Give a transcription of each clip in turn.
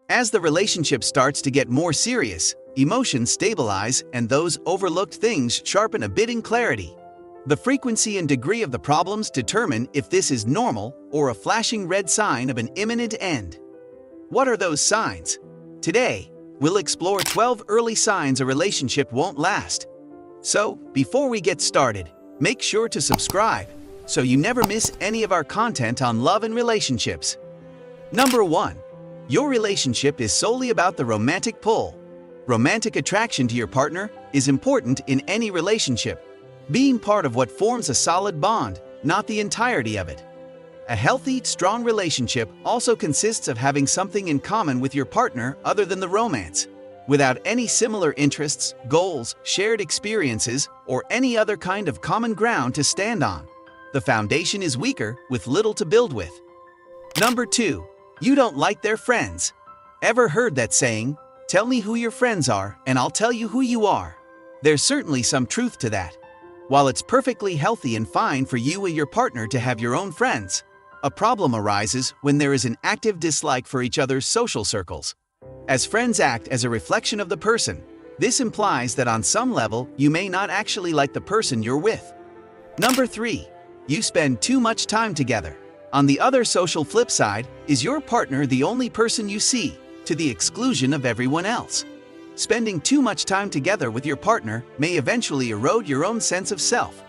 As the relationship starts to get more serious, emotions stabilize and those overlooked things sharpen a bit in clarity. The frequency and degree of the problems determine if this is normal or a flashing red sign of an imminent end. What are those signs? Today, we'll explore 12 early signs a relationship won't last. So, before we get started, make sure to subscribe so you never miss any of our content on love and relationships. Number 1. Your relationship is solely about the romantic pull. Romantic attraction to your partner is important in any relationship, being part of what forms a solid bond, not the entirety of it. A healthy, strong relationship also consists of having something in common with your partner other than the romance. Without any similar interests, goals, shared experiences, or any other kind of common ground to stand on, the foundation is weaker with little to build with. Number 2. You don't like their friends. Ever heard that saying, "Tell me who your friends are, and I'll tell you who you are"? There's certainly some truth to that. While it's perfectly healthy and fine for you and your partner to have your own friends, a problem arises when there is an active dislike for each other's social circles. As friends act as a reflection of the person, this implies that on some level you may not actually like the person you're with. Number 3. You spend too much time together. On the other social flip side, is your partner the only person you see, to the exclusion of everyone else? Spending too much time together with your partner may eventually erode your own sense of self.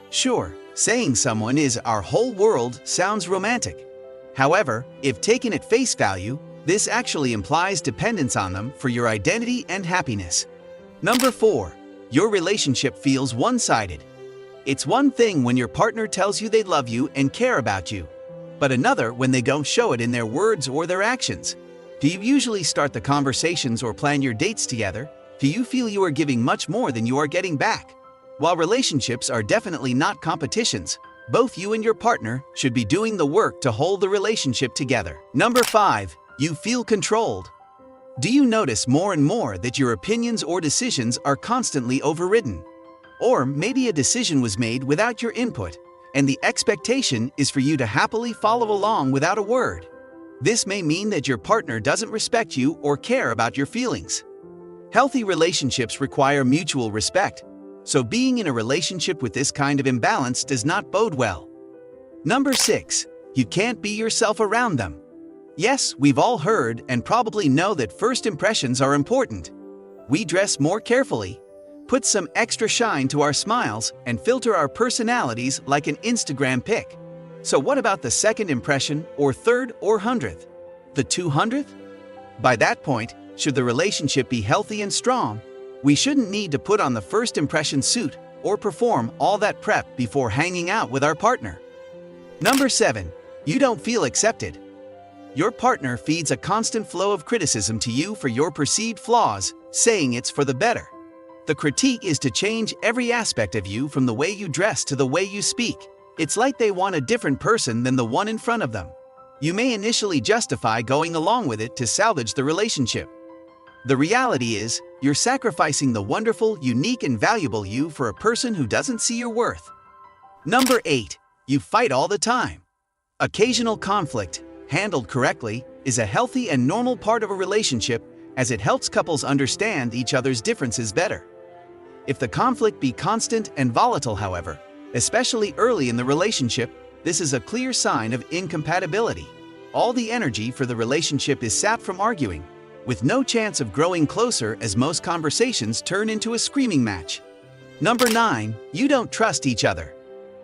Sure, saying someone is our whole world sounds romantic. However, if taken at face value, this actually implies dependence on them for your identity and happiness. Number 4. Your relationship feels one-sided. It's one thing when your partner tells you they love you and care about you, but another when they don't show it in their words or their actions. Do you usually start the conversations or plan your dates together? Do you feel you are giving much more than you are getting back? While relationships are definitely not competitions, both you and your partner should be doing the work to hold the relationship together. Number 5. You feel controlled. Do you notice more and more that your opinions or decisions are constantly overridden? Or maybe a decision was made without your input, and the expectation is for you to happily follow along without a word. This may mean that your partner doesn't respect you or care about your feelings. Healthy relationships require mutual respect, so being in a relationship with this kind of imbalance does not bode well. Number 6. You can't be yourself around them. Yes, we've all heard and probably know that first impressions are important. We dress more carefully, put some extra shine to our smiles, and filter our personalities like an Instagram pic. So what about the second impression, or third, or 100th? The 200th? By that point, should the relationship be healthy and strong, we shouldn't need to put on the first impression suit or perform all that prep before hanging out with our partner. Number 7. You don't feel accepted. Your partner feeds a constant flow of criticism to you for your perceived flaws, saying it's for the better. The critique is to change every aspect of you from the way you dress to the way you speak. It's like they want a different person than the one in front of them. You may initially justify going along with it to salvage the relationship. The reality is, you're sacrificing the wonderful, unique, and valuable you for a person who doesn't see your worth. Number 8. You fight all the time. Occasional conflict, handled correctly, is a healthy and normal part of a relationship as it helps couples understand each other's differences better. If the conflict be constant and volatile, however, especially early in the relationship, this is a clear sign of incompatibility. All the energy for the relationship is sapped from arguing, with no chance of growing closer as most conversations turn into a screaming match. Number 9. You don't trust each other.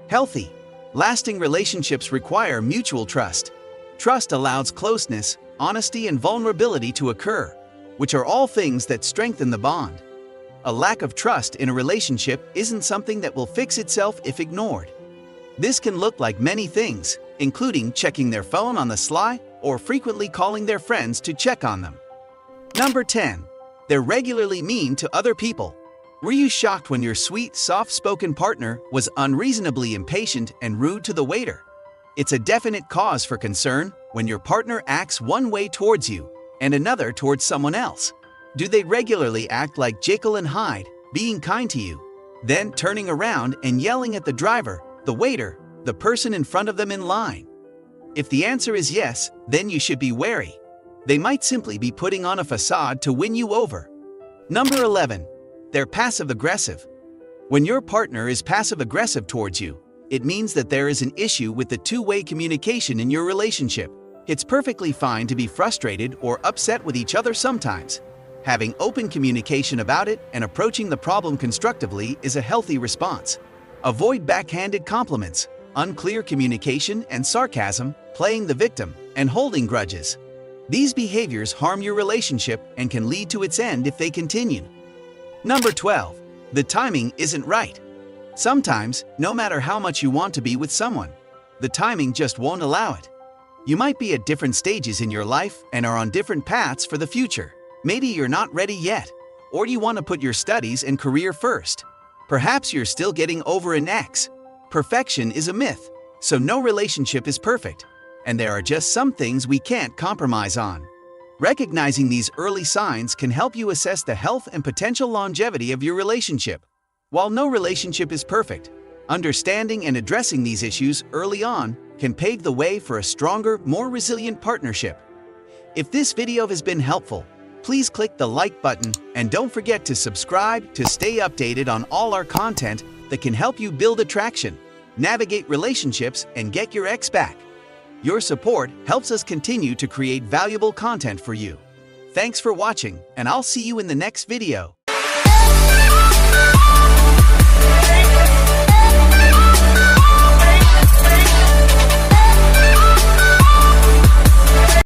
Healthy, lasting relationships require mutual trust. Trust allows closeness, honesty, and vulnerability to occur, which are all things that strengthen the bond. A lack of trust in a relationship isn't something that will fix itself if ignored. This can look like many things, including checking their phone on the sly or frequently calling their friends to check on them. Number 10. They're regularly mean to other people. Were you shocked when your sweet, soft-spoken partner was unreasonably impatient and rude to the waiter? It's a definite cause for concern when your partner acts one way towards you and another towards someone else. Do they regularly act like Jekyll and Hyde, being kind to you, then turning around and yelling at the driver, the waiter, the person in front of them in line? If the answer is yes, then you should be wary. They might simply be putting on a facade to win you over. Number 11. They're passive-aggressive. When your partner is passive-aggressive towards you, it means that there is an issue with the two-way communication in your relationship. It's perfectly fine to be frustrated or upset with each other sometimes. Having open communication about it and approaching the problem constructively is a healthy response. Avoid backhanded compliments, unclear communication and sarcasm, playing the victim, and holding grudges. These behaviors harm your relationship and can lead to its end if they continue. Number 12. The timing isn't right. Sometimes, no matter how much you want to be with someone, the timing just won't allow it. You might be at different stages in your life and are on different paths for the future. Maybe you're not ready yet, or you want to put your studies and career first. Perhaps you're still getting over an ex. Perfection is a myth, so no relationship is perfect, and there are just some things we can't compromise on. Recognizing these early signs can help you assess the health and potential longevity of your relationship. While no relationship is perfect, understanding and addressing these issues early on can pave the way for a stronger, more resilient partnership. If this video has been helpful, please click the like button and don't forget to subscribe to stay updated on all our content that can help you build attraction, navigate relationships, and get your ex back. Your support helps us continue to create valuable content for you. Thanks for watching, and I'll see you in the next video.